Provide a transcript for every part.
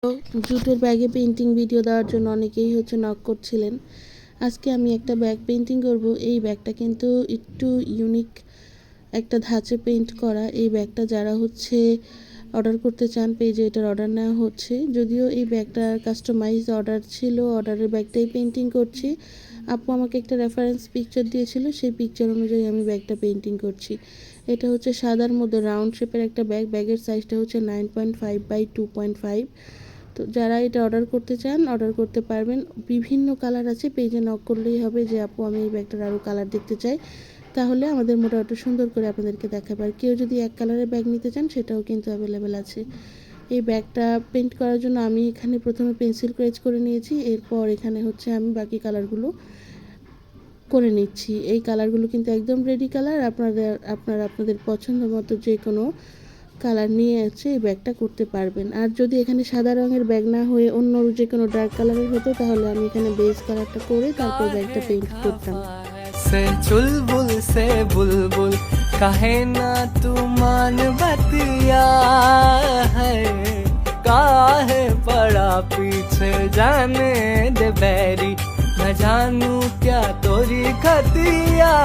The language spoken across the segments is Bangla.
জুটের ব্যাগে পেইন্টিং ভিডিও দেওয়ার জন্য অনেকেই নক করছিলেন। আজকে আমি একটা ব্যাগ পেইন্টিং করব। এই ব্যাগটা কিন্তু একটু ইউনিক একটা ধাঁচে পেইন্ট করা। এই ব্যাগটা যারা অর্ডার করতে চান পেজে এটার অর্ডার নেওয়া হচ্ছে। যদিও এই ব্যাগটা কাস্টমাইজ অর্ডার ছিল, অর্ডারের ব্যাগটাই পেইন্টিং করছি। আপু আমাকে একটা রেফারেন্স পিকচার দিয়েছিল, সেই পিকচার অনুযায়ী আমি ব্যাগটা পেইন্টিং করছি। এটা সাদার মধ্যে রাউন্ড শেপের একটা ব্যাগ। ব্যাগের সাইজটা 9.5 বাই 2.5। তো যারা এটা অর্ডার করতে চান অর্ডার করতে পারবেন। বিভিন্ন কালার আছে, পেজে নক করলেই হবে যে আপু আমি এই ব্যাগটার আরও কালার দেখতে চাই, তাহলে আমাদের মোটামুটি সুন্দর করে আপনাদেরকে দেখাবো। আর কেউ যদি এক কালারের ব্যাগ নিতে চান সেটাও কিন্তু অ্যাভেলেবেল আছে। এই ব্যাগটা পেইন্ট করার জন্য আমি এখানে প্রথমে পেন্সিল স্কেচ করে নিয়েছি। এরপর এখানে আমি বাকি কালারগুলো করে নিচ্ছি। এই কালারগুলো কিন্তু একদম রেডি কালার। আপনাদের পছন্দ মতো যে কোনো কালার নিয়ে এই ব্যাগটা করতে পারবেন। আর যদি এখানে সাদা রঙের ব্যাগ না হয়ে অন্য যে কোনো ডার্ক কালারের হতো তাহলে আমি এখানে বেস কালারটা করে তারপর ব্যাগটা পেইন্ট করতাম। चुलबुल से बुलबुल कहे ना तू मान बतिया है, काहे पड़ा पीछे जाने दे बैरी, न जानू क्या तोरी खतिया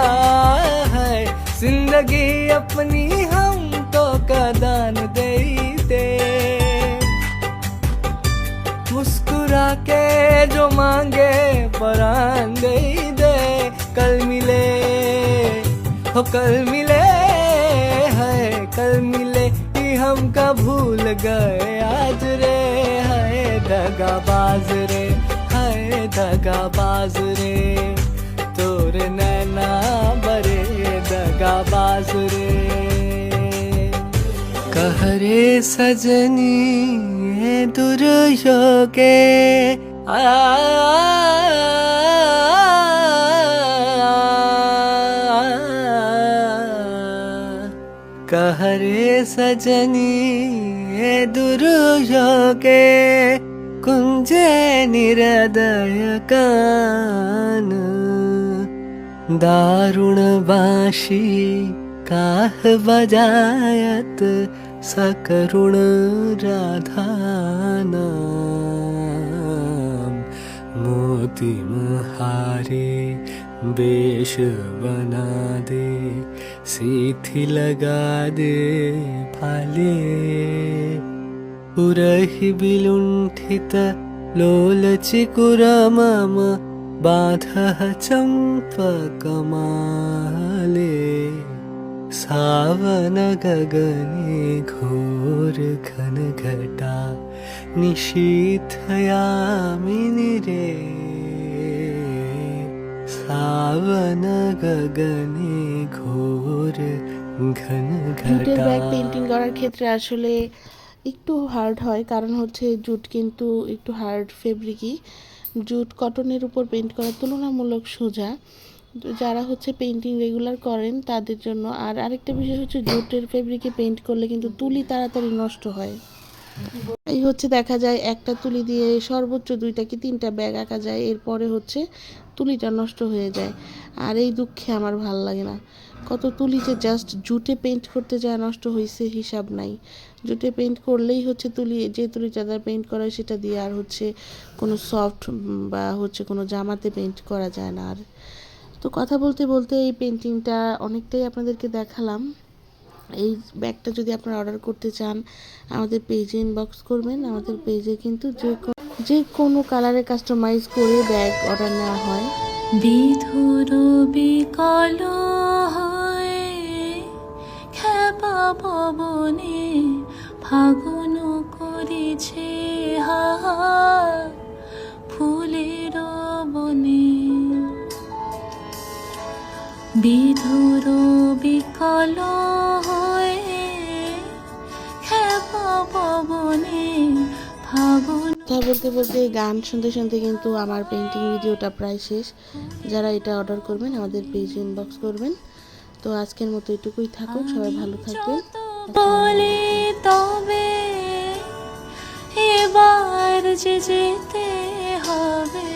है, जिंदगी अपनी हम तो कदान दे दे, मुस्कुरा के जो मांगे परान दे दे, कल मिले हो कल मिले है, कल मिले कि हम का भूल गए आज रे, है दगाबाज रे, है दगाबाज रे, तोरे नैना बरे दगाबाज रे, कह रे सजनी ये दुर्योगे कह रे सजनी ये दुर्योगे कुंजे निरदय कान, दारुण बाशी काह बजायत सकरुण राधानाम, मोती मुहारे बेश बना दे, सीथी लगा दे फाले, उरहि बिलुंठित लोल चिकुरमम बाधः चंपकमाले, सावन गगने घोर घन घटा निशीथयामिनी रे, सावन गगने घोर घन জুটের घटा। ব্যাগ পেইন্টিং করার ক্ষেত্রে আসলে একটু হার্ড হয়, কারণ জুট কিন্তু একটু হার্ড ফেব্রিকই। জুট কটনের উপর পেইন্ট করা তুলনামূলক সোজা। যারা পেইন্টিং রেগুলার করেন তাদের জন্য। আর আরেকটা বিষয় জুটের ফেব্রিকে পেইন্ট করলে কিন্তু তুলি তাড়াতাড়ি নষ্ট হয়। এই দেখা যায় একটা তুলি দিয়ে সর্বোচ্চ 2টা কি 3টা ব্যাগ আঁকা যায়, এরপরে তুলিটা নষ্ট হয়ে যায়। আর এই দুঃখে আমার ভাল লাগে না। কত তুলি যে জাস্ট জুটে পেইন্ট করতে যায় নষ্ট হয়েছে হিসাব নাই। জুটে পেইন্ট করলেই তুলি, যে তুলিটা দ্বারা পেইন্ট করা হয় সেটা দিয়ে আর কোনো সফট বা কোনো জামাতে পেইন্ট করা যায় না। আর তো কথা বলতে বলতে এই পেইন্টিংটা অনেকটাই আপনাদেরকে দেখালাম। এই ব্যাগটা যদি আপনারা অর্ডার করতে চান আমাদের পেজে ইনবক্স করবেন। আমাদের পেজে কিন্তু যে কোনো কালারে কাস্টমাইজ করে ব্যাগ অর্ডার নেওয়া হয়। বিধুর বিকল হয় খেপা পবনে, ফাগুন করেছে হাহার ফুলের বনে, বিধুর বিকল হয়ে খেপা পবনে ফাগুন। কথা বলতে বলতে গান শুনতে শুনতে কিন্তু আমার পেইন্টিং ভিডিওটা প্রায় শেষ। যারা এটা অর্ডার করবেন আমাদের পেজে ইনবক্স করবেন। তো আজকের মতো এটুকুই থাকুক, সবাই ভালো থাকবেন। বলে তবে এবার যে যেতে হবে।